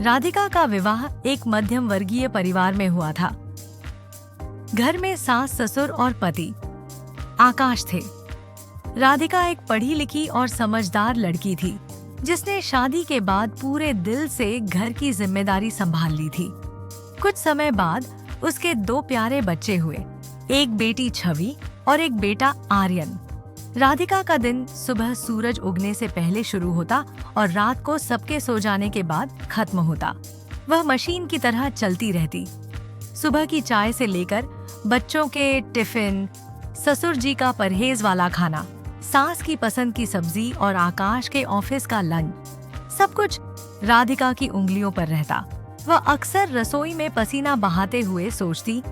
राधिका का विवाह एक मध्यम वर्गीय परिवार में हुआ था। घर में सास, ससुर और पति आकाश थे। राधिका एक पढ़ी लिखी और समझदार लड़की थी, जिसने शादी के बाद पूरे दिल से घर की जिम्मेदारी संभाल ली थी। कुछ समय बाद उसके 2 प्यारे बच्चे हुए, एक बेटी छवि और एक बेटा आर्यन। राधिका का दिन सुबह सूरज उगने से पहले शुरू होता और रात को सबके सो जाने के बाद खत्म होता। वह मशीन की तरह चलती रहती। सुबह की चाय से लेकर बच्चों के टिफिन, ससुर जी का परहेज वाला खाना, सास की पसंद की सब्जी और आकाश के ऑफिस का लंच, सब कुछ राधिका की उंगलियों पर रहता। वह अक्सर रसोई में पसीना बहाते हुए सोचती,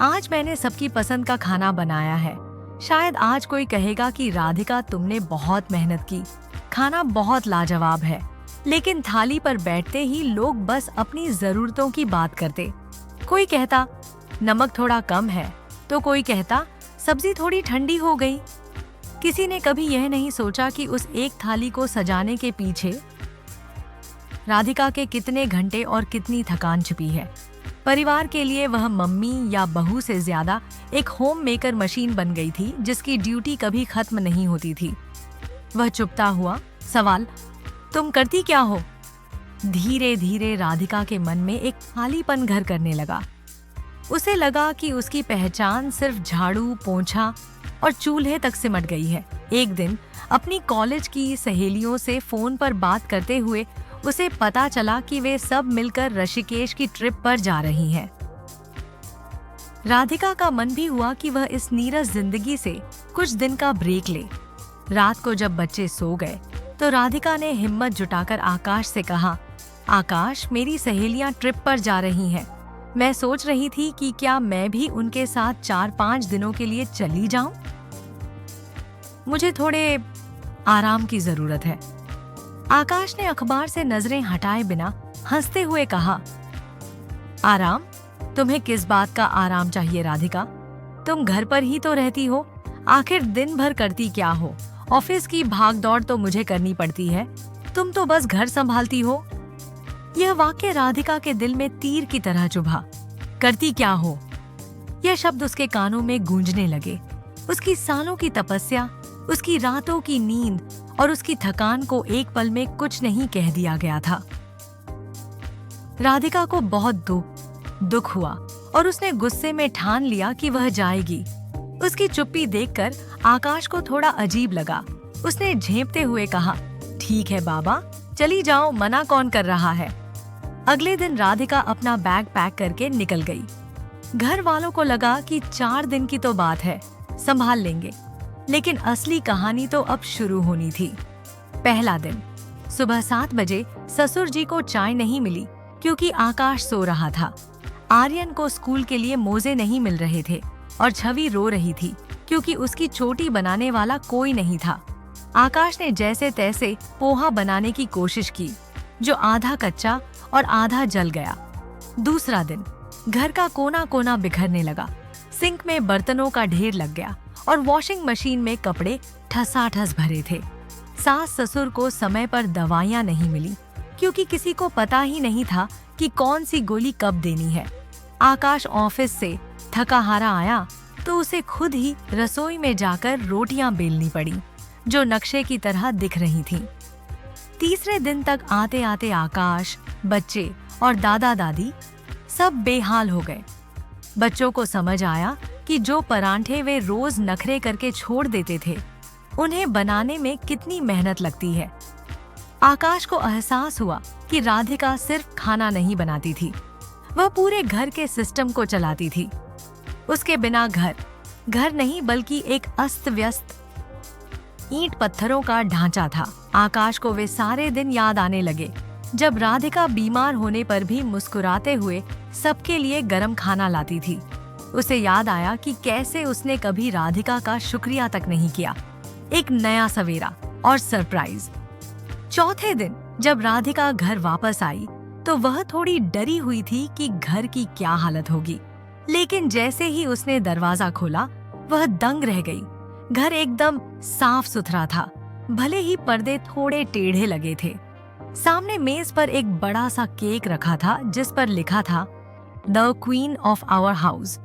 आज मैंने सबकी पसंद का खाना बनाया है। शायद आज कोई कहेगा कि राधिका, तुमने बहुत मेहनत की, खाना बहुत लाजवाब है। लेकिन थाली पर बैठते ही लोग बस अपनी जरूरतों की बात करते। कोई कहता नमक थोड़ा कम है, तो कोई कहता सब्जी थोड़ी ठंडी हो गई। किसी ने कभी यह नहीं सोचा कि उस एक थाली को सजाने के पीछे राधिका के कितने घंटे और कितनी थकान छिपी है। परिवार के लिए वह मम्मी या बहू से ज्यादा एक होम मेकर मशीन बन गई थी, जिसकी ड्यूटी कभी खत्म नहीं होती थी। वह चुपता हुआ सवाल, तुम करती क्या हो? धीरे धीरे राधिका के मन में एक खालीपन घर करने लगा। उसे लगा कि उसकी पहचान सिर्फ झाड़ू, पोंछा और चूल्हे तक सिमट गई है। एक दिन अपनी कॉलेज की सहेलियों से फोन पर बात करते हुए उसे पता चला कि वे सब मिलकर ऋषिकेश की ट्रिप पर जा रही हैं। राधिका का मन भी हुआ कि वह इस नीरस जिंदगी से कुछ दिन का ब्रेक ले। रात को जब बच्चे सो गए तो राधिका ने हिम्मत जुटाकर आकाश से कहा, आकाश, मेरी सहेलियां ट्रिप पर जा रही हैं। मैं सोच रही थी कि क्या मैं भी उनके साथ 4-5 दिनों के लिए चली जाऊं? मुझे थोड़े आराम की जरूरत है। आकाश ने अखबार से नजरें हटाए बिना हंसते हुए कहा, आराम? तुम्हें किस बात का आराम चाहिए राधिका? तुम घर पर ही तो रहती हो। आखिर दिन भर करती क्या हो? ऑफिस की भागदौड़ तो मुझे करनी पड़ती है, तुम तो बस घर संभालती हो। यह वाक्य राधिका के दिल में तीर की तरह चुभा। करती क्या हो? यह शब्द उसके कानों में गूंजने लगे। उसकी सालों की तपस्या, उसकी रातों की नींद और उसकी थकान को एक पल में कुछ नहीं कह दिया गया था। राधिका को बहुत दुख हुआ और उसने गुस्से में ठान लिया कि वह जाएगी। उसकी चुप्पी देखकर आकाश को थोड़ा अजीब लगा। उसने झेंपते हुए कहा, ठीक है बाबा, चली जाओ, मना कौन कर रहा है। अगले दिन राधिका अपना बैग पैक करके निकल गई। घर वालों को लगा कि 4 दिन की तो बात है, संभाल लेंगे। लेकिन असली कहानी तो अब शुरू होनी थी। पहला दिन सुबह 7 बजे ससुर जी को चाय नहीं मिली क्योंकि आकाश सो रहा था। आर्यन को स्कूल के लिए मोजे नहीं मिल रहे थे और छवि रो रही थी क्योंकि उसकी चोटी बनाने वाला कोई नहीं था। आकाश ने जैसे तैसे पोहा बनाने की कोशिश की, जो आधा कच्चा और आधा जल गया। दूसरा दिन घर का कोना कोना बिखरने लगा। सिंक में बर्तनों का ढेर लग गया और वॉशिंग मशीन में कपड़े ठसाठस भरे थे। सास ससुर को समय पर दवाइयां नहीं मिली क्योंकि किसी को पता ही नहीं था कि कौन सी गोली कब देनी है। आकाश ऑफिस से थका हारा आया तो उसे खुद ही रसोई में जाकर रोटियां बेलनी पड़ी, जो नक्शे की तरह दिख रही थीं। तीसरे दिन तक आते आते आकाश, बच्चे और दादा दादी सब बेहाल हो गए। बच्चों को समझ आया कि जो परांठे वे रोज नखरे करके छोड़ देते थे, उन्हें बनाने में कितनी मेहनत लगती है। आकाश को एहसास हुआ कि राधिका सिर्फ खाना नहीं बनाती थी, वह पूरे घर के सिस्टम को चलाती थी। उसके बिना घर नहीं बल्कि एक अस्त व्यस्त ईंट पत्थरों का ढांचा था। आकाश को वे सारे दिन याद आने लगे जब राधिका बीमार होने पर भी मुस्कुराते हुए सबके लिए गरम खाना लाती थी। उसे याद आया कि कैसे उसने कभी राधिका का शुक्रिया तक नहीं किया। एक नया सवेरा और सरप्राइज। चौथे दिन जब राधिका घर वापस आई तो वह थोड़ी डरी हुई थी कि घर की क्या हालत होगी, लेकिन जैसे ही उसने दरवाजा खोला वह दंग रह गई। घर एकदम साफ सुथरा था, भले ही पर्दे थोड़े टेढ़े लगे थे। सामने मेज पर एक बड़ा सा केक रखा था जिस पर लिखा था the queen of our house.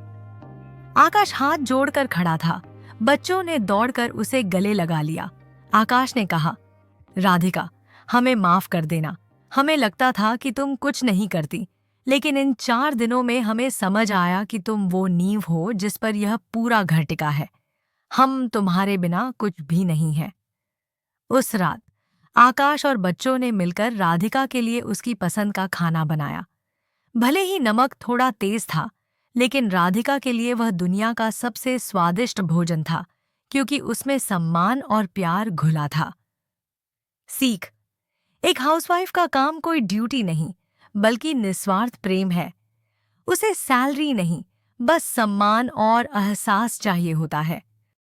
Akash हाथ जोड़कर खड़ा था। बच्चों ने दौड़कर उसे गले लगा लिया। आकाश ने कहा, राधिका, हमें माफ कर देना। हमें लगता था कि तुम कुछ नहीं करती, लेकिन इन 4 दिनों में हमें समझ आया कि तुम वो नींव हो जिस पर यह पूरा घर टिका है। हम तुम्हारे बिना कुछ भी नहीं है। उस रात आकाश और बच्चों ने मिलकर राधिका के लिए उसकी पसंद का खाना बनाया। भले ही नमक थोड़ा तेज था, लेकिन राधिका के लिए वह दुनिया का सबसे स्वादिष्ट भोजन था, क्योंकि उसमें सम्मान और प्यार घुला था। सीख: एक हाउसवाइफ का काम कोई ड्यूटी नहीं, बल्कि निस्वार्थ प्रेम है। उसे सैलरी नहीं, बस सम्मान और एहसास चाहिए होता है।